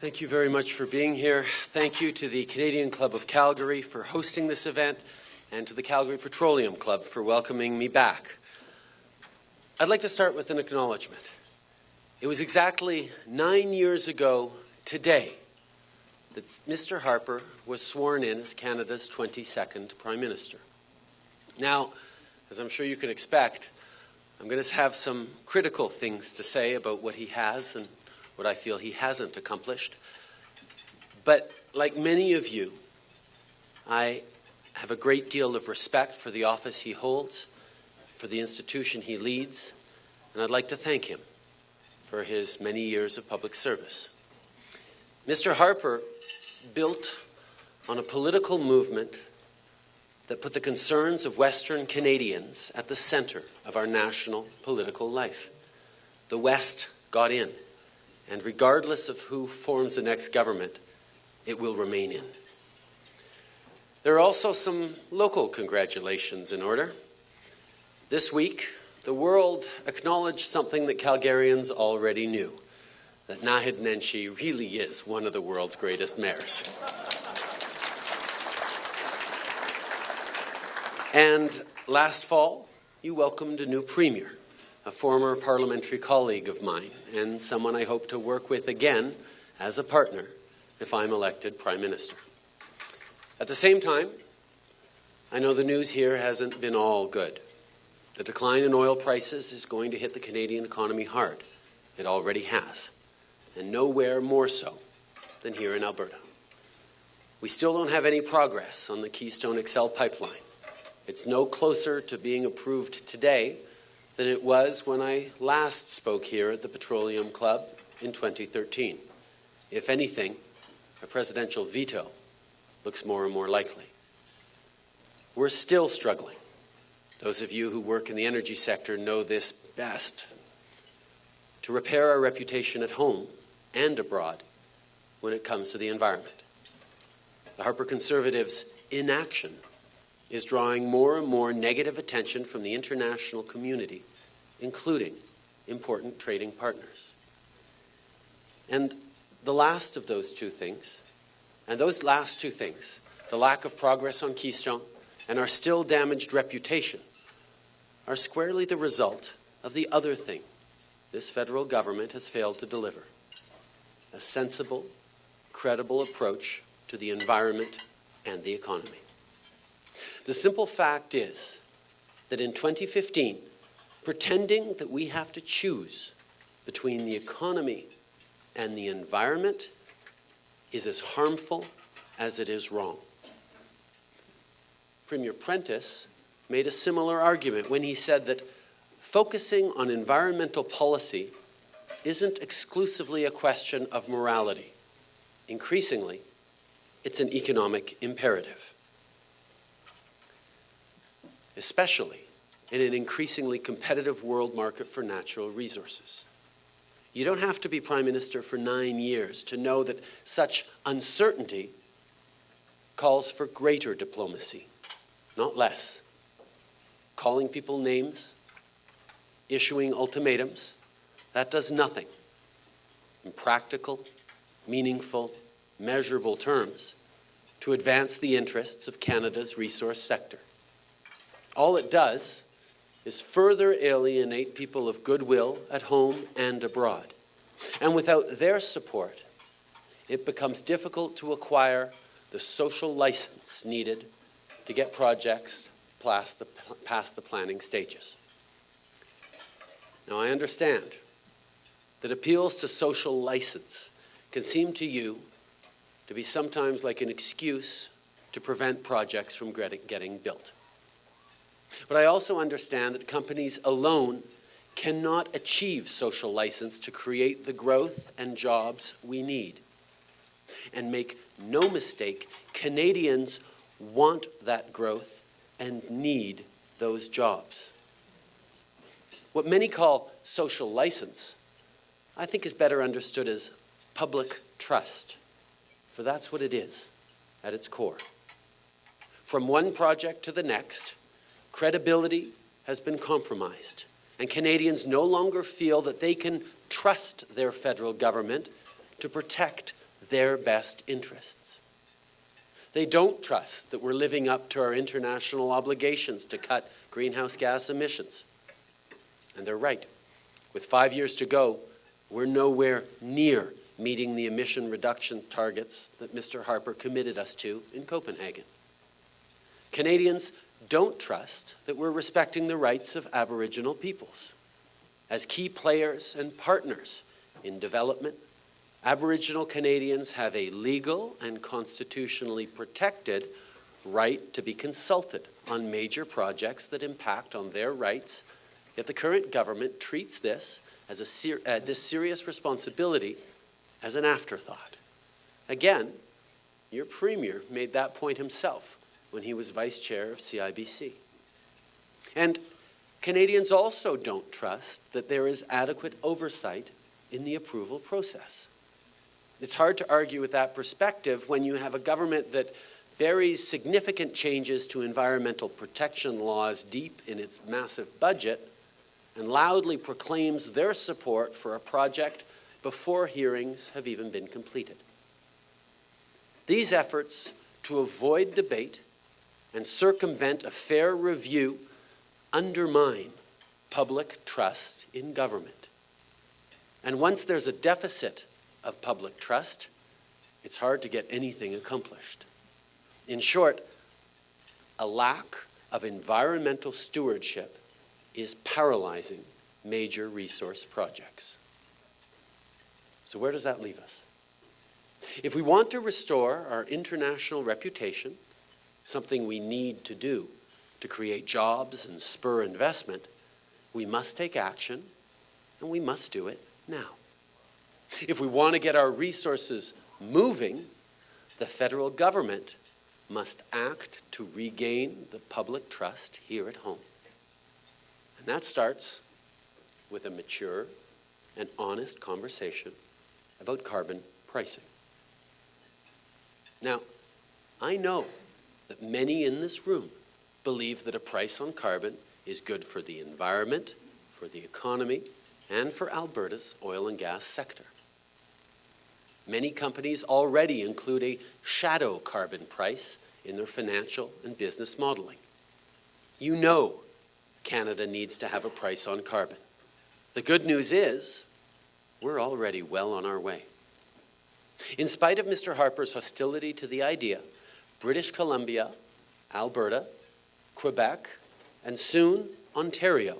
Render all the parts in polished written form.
Thank you very much for being here. Thank you to the Canadian Club of Calgary for hosting this event and to the Calgary Petroleum Club for welcoming me back. I'd like to start with an acknowledgement. It was exactly 9 years ago today that Mr. Harper was sworn in as Canada's 22nd Prime Minister. Now, as I'm sure you can expect, I'm going to have some critical things to say about what he has and what I feel he hasn't accomplished. But like many of you, I have a great deal of respect for the office he holds, for the institution he leads, and I'd like to thank him for his many years of public service. Mr. Harper built on a political movement that put the concerns of Western Canadians at the center of our national political life. The West got in, and regardless of who forms the next government, it will remain in. There are also some local congratulations in order. This week, the world acknowledged something that Calgarians already knew, that Naheed Nenshi really is one of the world's greatest mayors. And last fall, you welcomed a new premier, a former parliamentary colleague of mine, and someone I hope to work with again as a partner if I'm elected Prime Minister. At the same time, I know the news here hasn't been all good. The decline in oil prices is going to hit the Canadian economy hard. It already has, and nowhere more so than here in Alberta. We still don't have any progress on the Keystone XL pipeline. It's no closer to being approved today than it was when I last spoke here at the Petroleum Club in 2013. If anything, a presidential veto looks more and more likely. We're still struggling. Those of you who work in the energy sector know this best. To repair our reputation at home and abroad when it comes to the environment. The Harper Conservatives' inaction is drawing more and more negative attention from the international community, including important trading partners. And the last of those two things, the lack of progress on Keystone and our still damaged reputation, are squarely the result of the other thing this federal government has failed to deliver: a sensible, credible approach to the environment and the economy. The simple fact is that in 2015, pretending that we have to choose between the economy and the environment is as harmful as it is wrong. Premier Prentice made a similar argument when he said that focusing on environmental policy isn't exclusively a question of morality. Increasingly, it's an economic imperative, especially in an increasingly competitive world market for natural resources. You don't have to be Prime Minister for 9 years to know that such uncertainty calls for greater diplomacy, not less. Calling people names, issuing ultimatums, that does nothing in practical, meaningful, measurable terms to advance the interests of Canada's resource sector. All it does is further alienate people of goodwill at home and abroad. And without their support, it becomes difficult to acquire the social license needed to get projects past the planning stages. Now, I understand that appeals to social license can seem to you to be sometimes like an excuse to prevent projects from getting built. But I also understand that companies alone cannot achieve social license to create the growth and jobs we need. And make no mistake, Canadians want that growth and need those jobs. What many call social license, I think is better understood as public trust, for that's what it is at its core. From one project to the next, credibility has been compromised, and Canadians no longer feel that they can trust their federal government to protect their best interests. They don't trust that we're living up to our international obligations to cut greenhouse gas emissions. And they're right. With 5 years to go, we're nowhere near meeting the emission reduction targets that Mr. Harper committed us to in Copenhagen. Canadians don't trust that we're respecting the rights of Aboriginal peoples. As key players and partners in development, Aboriginal Canadians have a legal and constitutionally protected right to be consulted on major projects that impact on their rights, yet the current government treats this as this serious responsibility as an afterthought. Again, your Premier made that point himself when he was Vice Chair of CIBC. And Canadians also don't trust that there is adequate oversight in the approval process. It's hard to argue with that perspective when you have a government that buries significant changes to environmental protection laws deep in its massive budget and loudly proclaims their support for a project before hearings have even been completed. These efforts to avoid debate and circumvent a fair review undermine public trust in government. And once there's a deficit of public trust, it's hard to get anything accomplished. In short, a lack of environmental stewardship is paralyzing major resource projects. So where does that leave us? If we want to restore our international reputation, something we need to do to create jobs and spur investment, we must take action, and we must do it now. If we want to get our resources moving, the federal government must act to regain the public trust here at home. And that starts with a mature and honest conversation about carbon pricing. Now, I know that many in this room believe that a price on carbon is good for the environment, for the economy, and for Alberta's oil and gas sector. Many companies already include a shadow carbon price in their financial and business modeling. You know Canada needs to have a price on carbon. The good news is we're already well on our way. In spite of Mr. Harper's hostility to the idea, British Columbia, Alberta, Quebec, and soon Ontario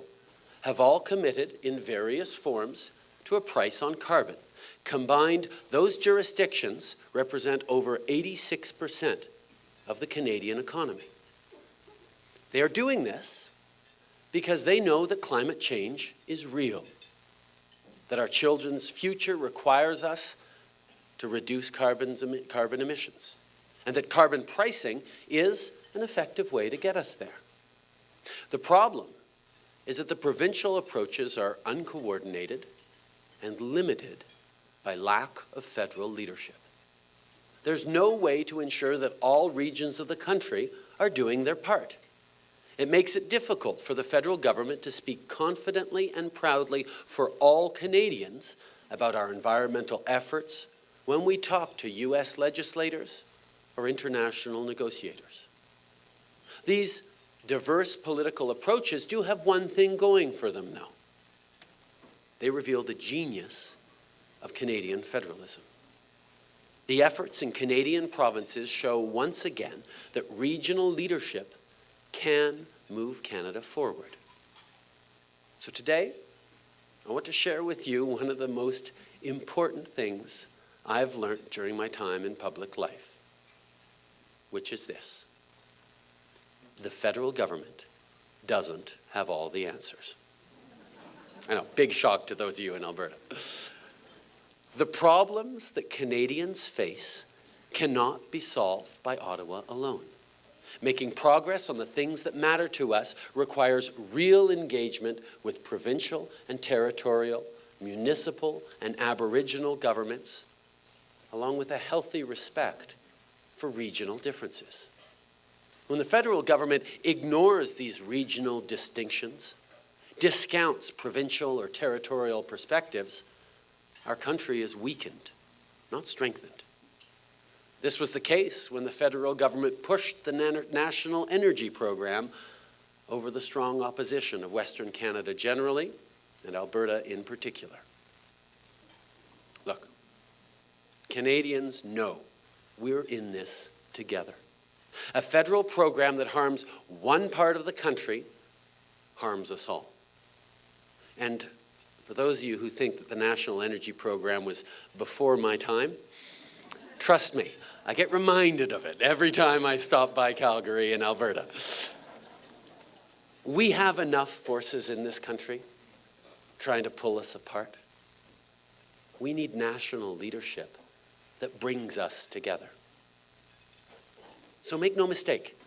have all committed in various forms to a price on carbon. Combined, those jurisdictions represent over 86% of the Canadian economy. They are doing this because they know that climate change is real, that our children's future requires us to reduce carbon emissions, and that carbon pricing is an effective way to get us there. The problem is that the provincial approaches are uncoordinated and limited by lack of federal leadership. There's no way to ensure that all regions of the country are doing their part. It makes it difficult for the federal government to speak confidently and proudly for all Canadians about our environmental efforts when we talk to US legislators or international negotiators. These diverse political approaches do have one thing going for them, though. They reveal the genius of Canadian federalism. The efforts in Canadian provinces show once again that regional leadership can move Canada forward. So today, I want to share with you one of the most important things I've learned during my time in public life, which is this: the federal government doesn't have all the answers. I know, big shock to those of you in Alberta. The problems that Canadians face cannot be solved by Ottawa alone. Making progress on the things that matter to us requires real engagement with provincial and territorial, municipal and Aboriginal governments, along with a healthy respect for regional differences. When the federal government ignores these regional distinctions, discounts provincial or territorial perspectives, our country is weakened, not strengthened. This was the case when the federal government pushed the National Energy Program over the strong opposition of Western Canada generally and Alberta in particular. Look, Canadians know we're in this together. A federal program that harms one part of the country harms us all. And for those of you who think that the National Energy Program was before my time, trust me, I get reminded of it every time I stop by Calgary in Alberta. We have enough forces in this country trying to pull us apart. We need national leadership that brings us together. So make no mistake,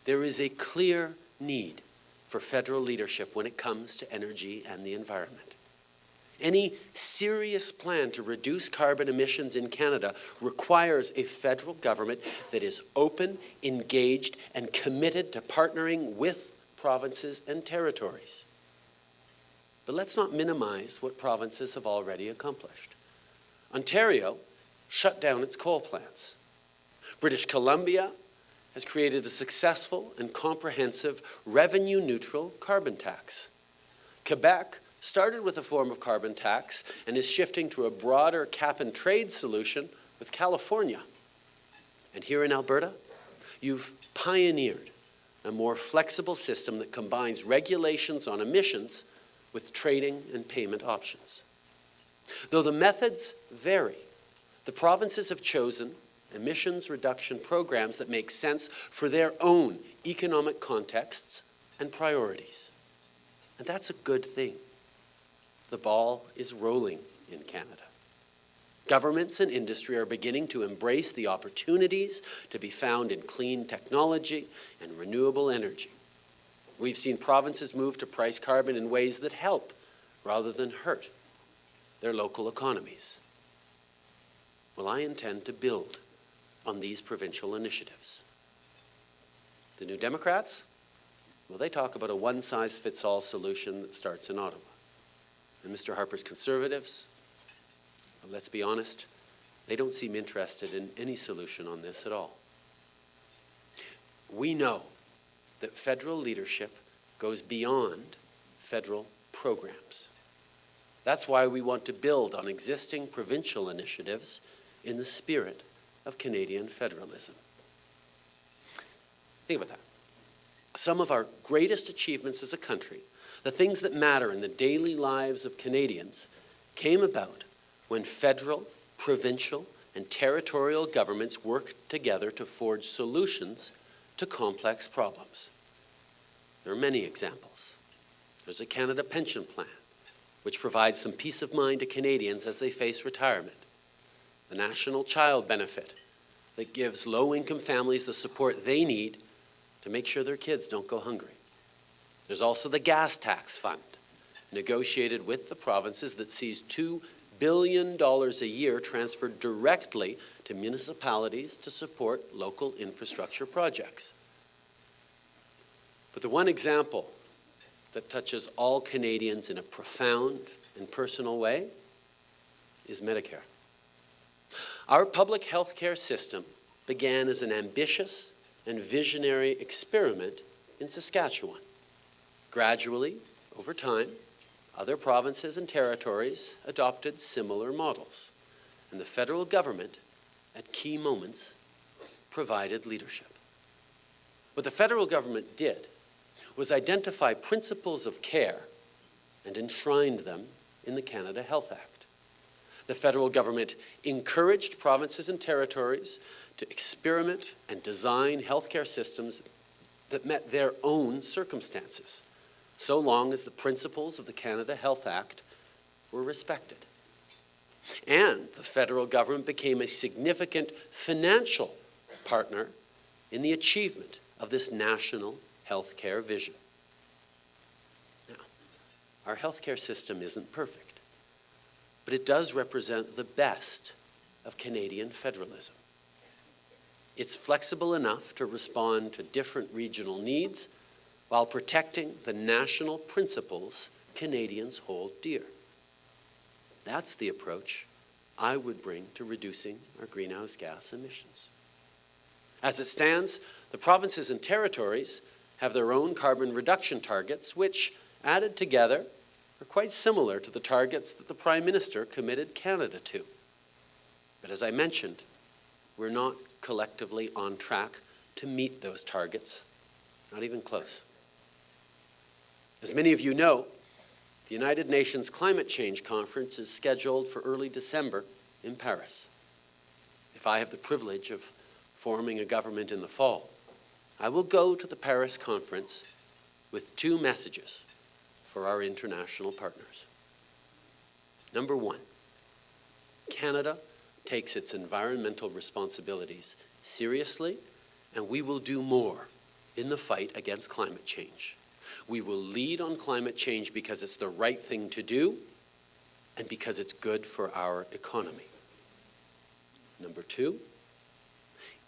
there is a clear need for federal leadership when it comes to energy and the environment. Any serious plan to reduce carbon emissions in Canada requires a federal government that is open, engaged, and committed to partnering with provinces and territories. But let's not minimize what provinces have already accomplished. Ontario shut down its coal plants. British Columbia has created a successful and comprehensive revenue-neutral carbon tax. Quebec started with a form of carbon tax and is shifting to a broader cap-and-trade solution with California. And here in Alberta, you've pioneered a more flexible system that combines regulations on emissions with trading and payment options. Though the methods vary, the provinces have chosen emissions reduction programs that make sense for their own economic contexts and priorities. And that's a good thing. The ball is rolling in Canada. Governments and industry are beginning to embrace the opportunities to be found in clean technology and renewable energy. We've seen provinces move to price carbon in ways that help rather than hurt their local economies. Well, I intend to build on these provincial initiatives. The New Democrats, well, they talk about a one-size-fits-all solution that starts in Ottawa. And Mr. Harper's Conservatives, well, let's be honest, they don't seem interested in any solution on this at all. We know that federal leadership goes beyond federal programs. That's why we want to build on existing provincial initiatives in the spirit of Canadian federalism. Think about that. Some of our greatest achievements as a country, the things that matter in the daily lives of Canadians, came about when federal, provincial, and territorial governments worked together to forge solutions to complex problems. There are many examples. There's a Canada Pension Plan, which provides some peace of mind to Canadians as they face retirement. The National Child Benefit, that gives low-income families the support they need to make sure their kids don't go hungry. There's also the Gas Tax Fund, negotiated with the provinces, that sees $2 billion a year transferred directly to municipalities to support local infrastructure projects. But the one example that touches all Canadians in a profound and personal way is Medicare. Our public health care system began as an ambitious and visionary experiment in Saskatchewan. Gradually, over time, other provinces and territories adopted similar models, and the federal government, at key moments, provided leadership. What the federal government did was identify principles of care and enshrined them in the Canada Health Act. The federal government encouraged provinces and territories to experiment and design healthcare systems that met their own circumstances, so long as the principles of the Canada Health Act were respected. And the federal government became a significant financial partner in the achievement of this national healthcare vision. Now, our healthcare system isn't perfect, but it does represent the best of Canadian federalism. It's flexible enough to respond to different regional needs while protecting the national principles Canadians hold dear. That's the approach I would bring to reducing our greenhouse gas emissions. As it stands, the provinces and territories have their own carbon reduction targets, which, added together, are quite similar to the targets that the Prime Minister committed Canada to. But as I mentioned, we're not collectively on track to meet those targets, not even close. As many of you know, the United Nations Climate Change Conference is scheduled for early December in Paris. If I have the privilege of forming a government in the fall, I will go to the Paris conference with two messages for our international partners. Number one, Canada takes its environmental responsibilities seriously, and we will do more in the fight against climate change. We will lead on climate change because it's the right thing to do and because it's good for our economy. Number two,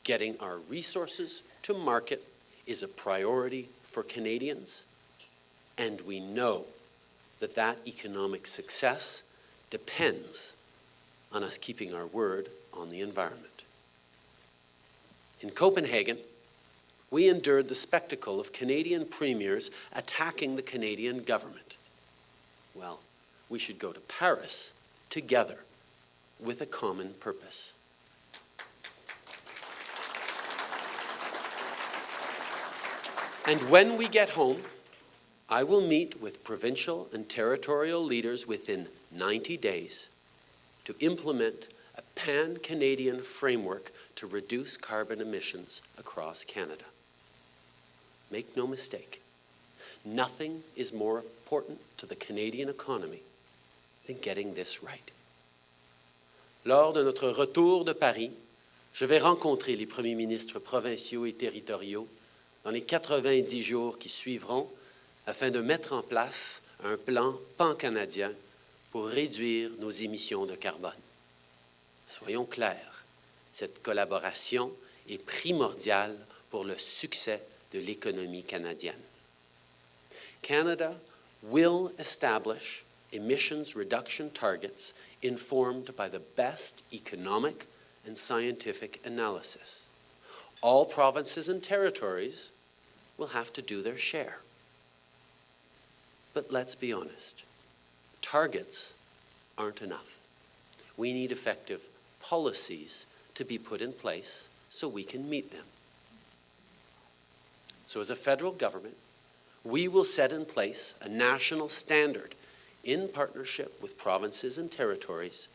getting our resources to market is a priority for Canadians, and we know that that economic success depends on us keeping our word on the environment. In Copenhagen, we endured the spectacle of Canadian premiers attacking the Canadian government. Well, we should go to Paris together with a common purpose. And when we get home, I will meet with provincial and territorial leaders within 90 days to implement a pan-Canadian framework to reduce carbon emissions across Canada. Make no mistake, nothing is more important to the Canadian economy than getting this right. Lors de notre retour de Paris, je vais rencontrer les premiers ministres provinciaux et territoriaux dans les 90 jours qui suivront afin de mettre en place un plan pan-canadien pour réduire nos émissions de carbone. Soyons clairs, cette collaboration est primordiale pour le succès de l'économie canadienne. Canada will establish emissions reduction targets informed by the best economic and scientific analysis. All provinces and territories will have to do their share. But let's be honest, targets aren't enough. We need effective policies to be put in place so we can meet them. So as a federal government, we will set in place a national standard in partnership with provinces and territories,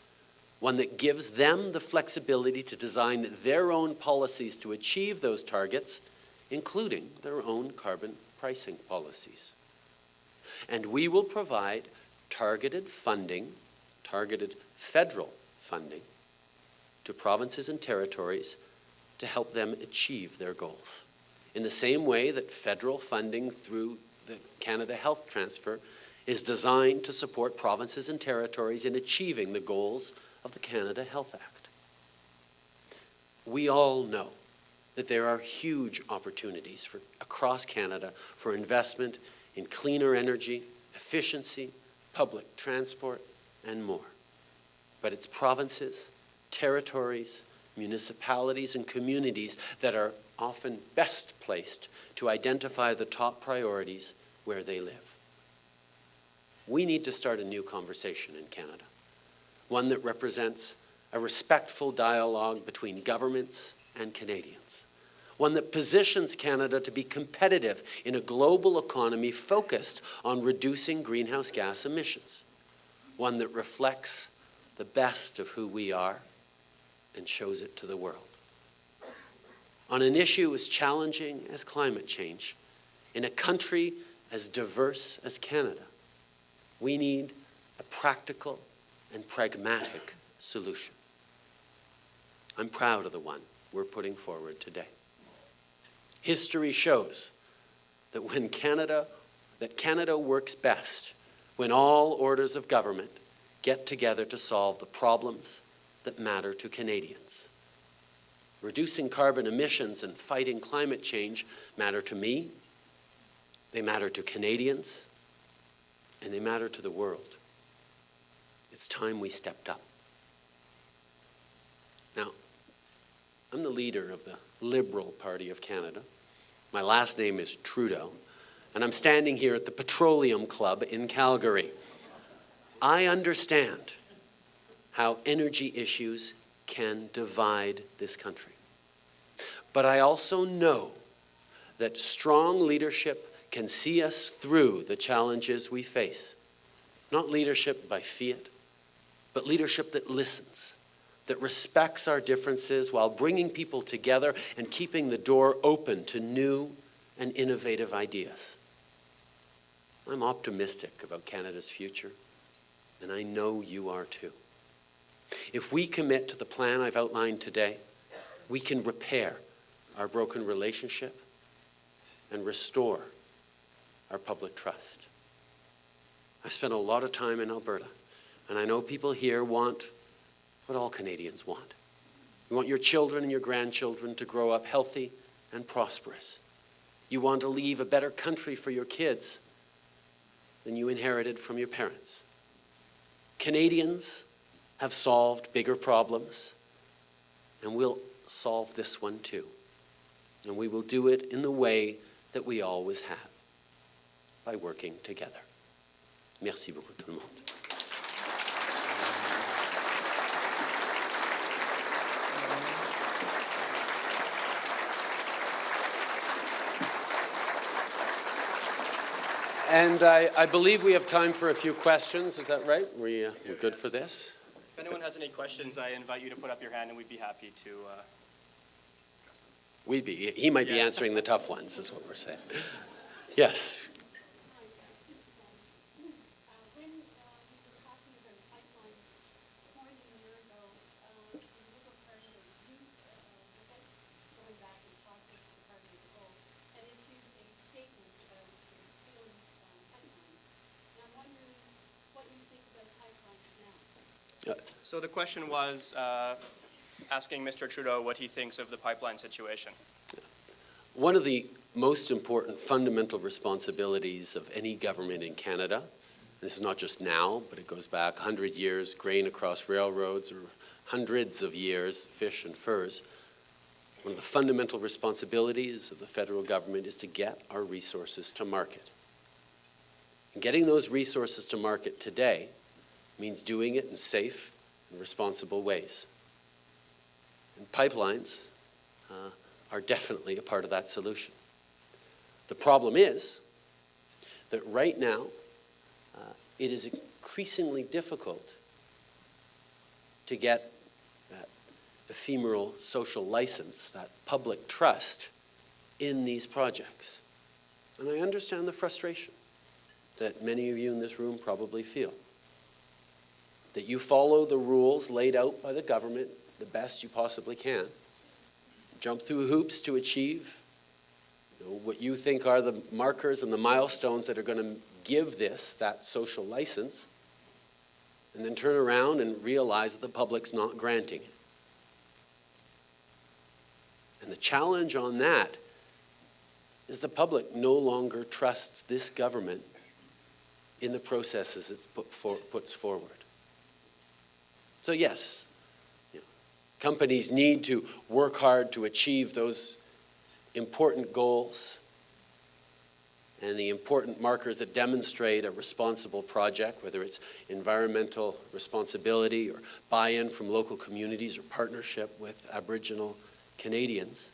one that gives them the flexibility to design their own policies to achieve those targets, including their own carbon pricing policies. And we will provide targeted funding, targeted federal funding, to provinces and territories to help them achieve their goals. In the same way that federal funding through the Canada Health Transfer is designed to support provinces and territories in achieving the goals of the Canada Health Act. We all know that there are huge opportunities across Canada for investment in cleaner energy, efficiency, public transport, and more. But it's provinces, territories, municipalities, and communities that are often best placed to identify the top priorities where they live. We need to start a new conversation in Canada, one that represents a respectful dialogue between governments and Canadians, one that positions Canada to be competitive in a global economy focused on reducing greenhouse gas emissions, one that reflects the best of who we are and shows it to the world. On an issue as challenging as climate change, in a country as diverse as Canada, we need a practical and pragmatic solution. I'm proud of the one we're putting forward today. History shows that Canada works best when all orders of government get together to solve the problems that matter to Canadians. Reducing carbon emissions and fighting climate change matter to me, they matter to Canadians, and they matter to the world. It's time we stepped up. Now, I'm the leader of the Liberal Party of Canada. My last name is Trudeau, and I'm standing here at the Petroleum Club in Calgary. I understand how energy issues can divide this country. But I also know that strong leadership can see us through the challenges we face. Not leadership by fiat, but leadership that listens, that respects our differences while bringing people together and keeping the door open to new and innovative ideas. I'm optimistic about Canada's future, and I know you are too. If we commit to the plan I've outlined today, we can repair our broken relationship and restore our public trust. I've spent a lot of time in Alberta, and I know people here want what all Canadians want. You want your children and your grandchildren to grow up healthy and prosperous. You want to leave a better country for your kids than you inherited from your parents. Canadians have solved bigger problems, and we'll solve this one too. And we will do it in the way that we always have, by working together. Merci beaucoup tout le monde. And I believe we have time for a few questions. Is that right? We're good for this? If anyone has any questions, I invite you to put up your hand and we'd be happy to address them. He might be answering the tough ones, is what we're saying. Yes. So the question was asking Mr. Trudeau what he thinks of the pipeline situation. One of the most important fundamental responsibilities of any government in Canada, this is not just now, but it goes back 100 years, grain across railroads, or hundreds of years, fish and furs. One of the fundamental responsibilities of the federal government is to get our resources to market. And getting those resources to market today means doing it in safe and responsible ways. And pipelines are definitely a part of that solution. The problem is that right now it is increasingly difficult to get that ephemeral social license, that public trust in these projects. And I understand the frustration that many of you in this room probably feel. That you follow the rules laid out by the government the best you possibly can, jump through hoops to achieve what you think are the markers and the milestones that are going to give this that social license, and then turn around and realize that the public's not granting it. And the challenge on that is the public no longer trusts this government in the processes it puts forward. So yes, companies need to work hard to achieve those important goals and the important markers that demonstrate a responsible project, whether it's environmental responsibility or buy-in from local communities or partnership with Aboriginal Canadians.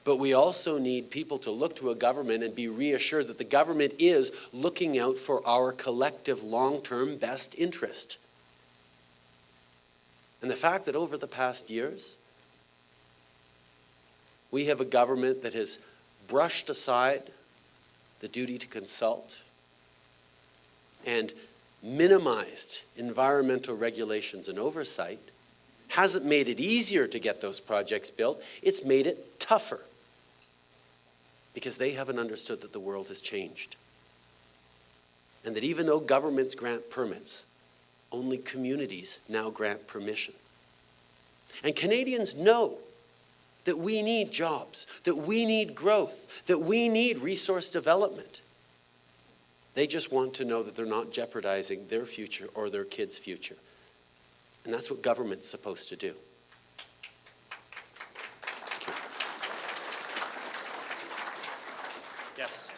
But we also need people to look to a government and be reassured that the government is looking out for our collective long-term best interest. And the fact that over the past years, we have a government that has brushed aside the duty to consult and minimized environmental regulations and oversight hasn't made it easier to get those projects built, it's made it tougher because they haven't understood that the world has changed. And that even though governments grant permits, only communities now grant permission. And Canadians know that we need jobs, that we need growth, that we need resource development. They just want to know that they're not jeopardizing their future or their kids' future. And that's what government's supposed to do. Yes.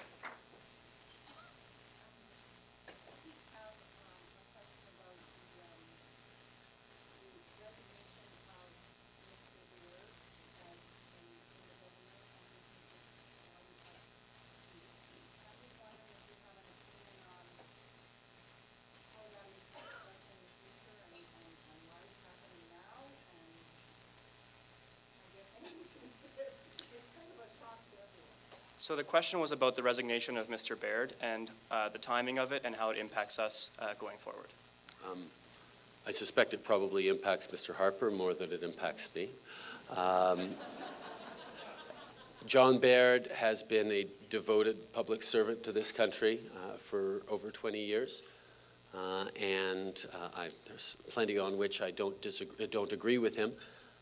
So the question was about the resignation of Mr. Baird and the timing of it and how it impacts us going forward. I suspect it probably impacts Mr. Harper more than it impacts me. John Baird has been a devoted public servant to this country for over 20 years. There's plenty on which I don't agree with him,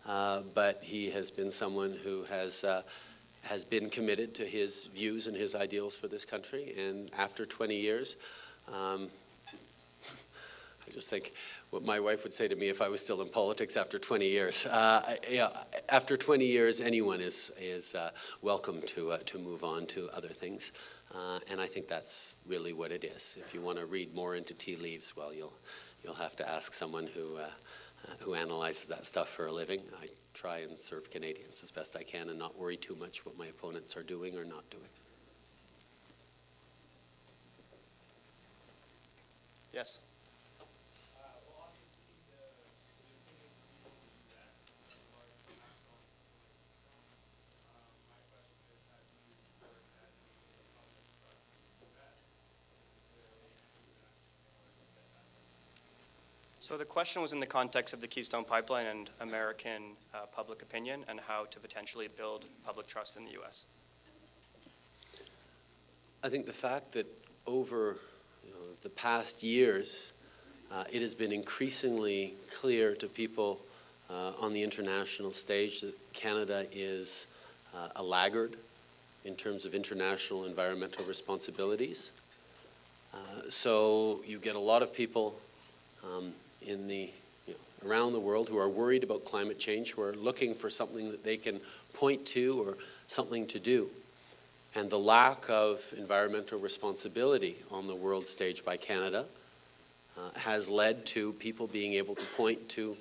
but he has been someone who has been committed to his views and his ideals for this country. And after 20 years, I just think what my wife would say to me if I was still in politics after 20 years. After 20 years, anyone is welcome to move on to other things. And I think that's really what it is. If you want to read more into tea leaves, well, you'll have to ask someone who analyzes that stuff for a living. I try and serve Canadians as best I can and not worry too much what my opponents are doing or not doing. Yes. So the question was in the context of the Keystone Pipeline and American public opinion and how to potentially build public trust in the U.S. I think the fact that over the past years, it has been increasingly clear to people on the international stage that Canada is a laggard in terms of international environmental responsibilities. So you get a lot of people around the world who are worried about climate change, who are looking for something that they can point to or something to do. And the lack of environmental responsibility on the world stage by Canada has led to people being able to point to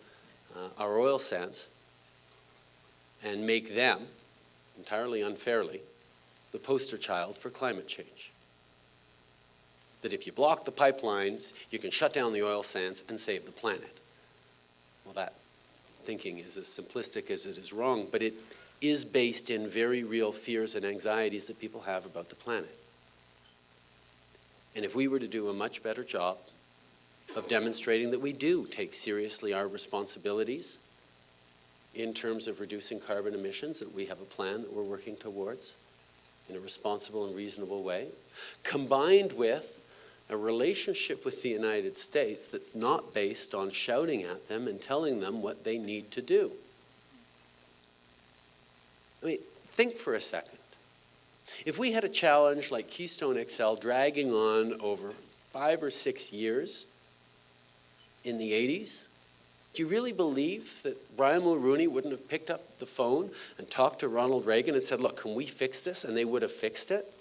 our oil sands and make them, entirely unfairly, the poster child for climate change. That if you block the pipelines, you can shut down the oil sands and save the planet. Well, that thinking is as simplistic as it is wrong, but it is based in very real fears and anxieties that people have about the planet. And if we were to do a much better job of demonstrating that we do take seriously our responsibilities in terms of reducing carbon emissions, that we have a plan that we're working towards in a responsible and reasonable way, combined with a relationship with the United States that's not based on shouting at them and telling them what they need to do. I mean, think for a second. If we had a challenge like Keystone XL dragging on over 5 or 6 years in the 80s, do you really believe that Brian Mulroney wouldn't have picked up the phone and talked to Ronald Reagan and said, look, can we fix this? And they would have fixed it?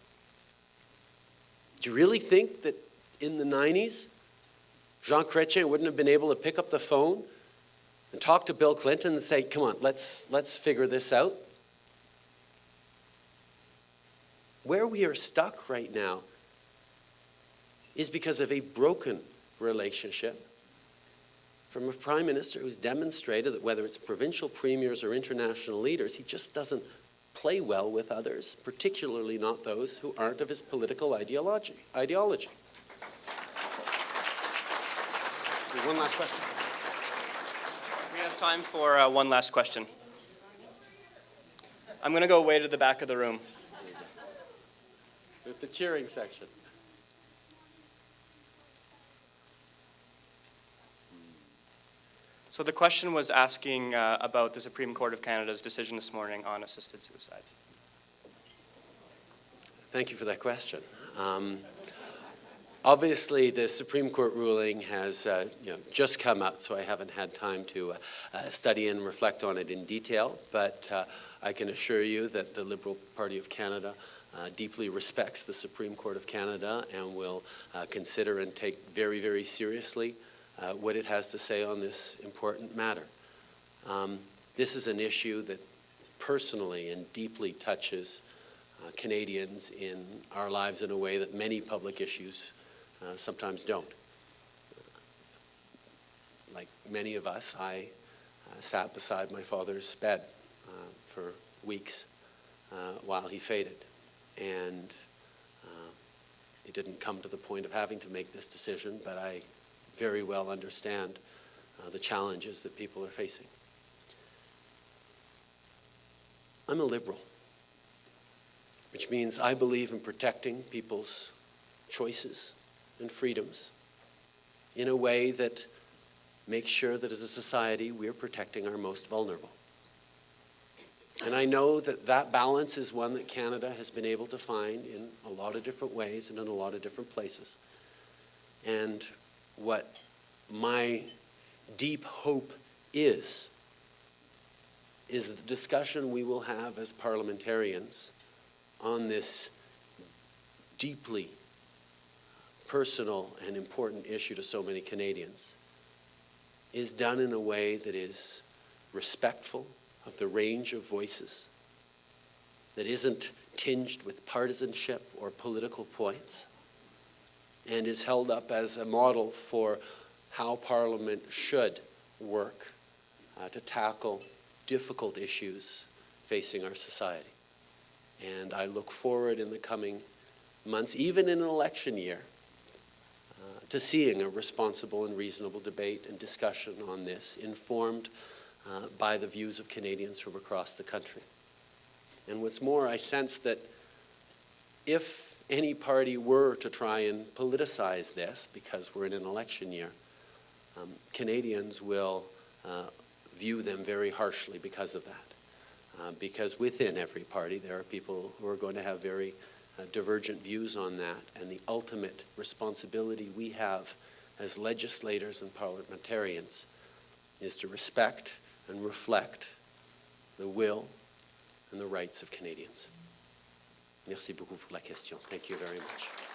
Do you really think that in the 90s, Jean Chrétien wouldn't have been able to pick up the phone and talk to Bill Clinton and say, come on, let's figure this out? Where we are stuck right now is because of a broken relationship from a prime minister who's demonstrated that whether it's provincial premiers or international leaders, he just doesn't play well with others, particularly not those who aren't of his political ideology. One last question. We have time for one last question. I'm going to go way to the back of the room. With the cheering section. So the question was asking about the Supreme Court of Canada's decision this morning on assisted suicide. Thank you for that question. Obviously, the Supreme Court ruling has just come out, so I haven't had time to study and reflect on it in detail, but I can assure you that the Liberal Party of Canada deeply respects the Supreme Court of Canada and will consider and take very, very seriously what it has to say on this important matter. This is an issue that personally and deeply touches Canadians in our lives in a way that many public issues sometimes don't. Like many of us, I sat beside my father's bed for weeks while he faded. And it didn't come to the point of having to make this decision, but I very well understand the challenges that people are facing. I'm a liberal, which means I believe in protecting people's choices and freedoms in a way that makes sure that as a society we're protecting our most vulnerable. And I know that that balance is one that Canada has been able to find in a lot of different ways and in a lot of different places. And what my deep hope is the discussion we will have as parliamentarians on this deeply personal and important issue to so many Canadians is done in a way that is respectful of the range of voices, that isn't tinged with partisanship or political points, and is held up as a model for how Parliament should work to tackle difficult issues facing our society. And I look forward in the coming months, even in an election year, to seeing a responsible and reasonable debate and discussion on this, informed by the views of Canadians from across the country. And what's more, I sense that if any party were to try and politicize this, because we're in an election year, Canadians will view them very harshly because of that. Because within every party there are people who are going to have very divergent views on that, and the ultimate responsibility we have as legislators and parliamentarians is to respect and reflect the will and the rights of Canadians. Merci beaucoup pour la question. Thank you very much.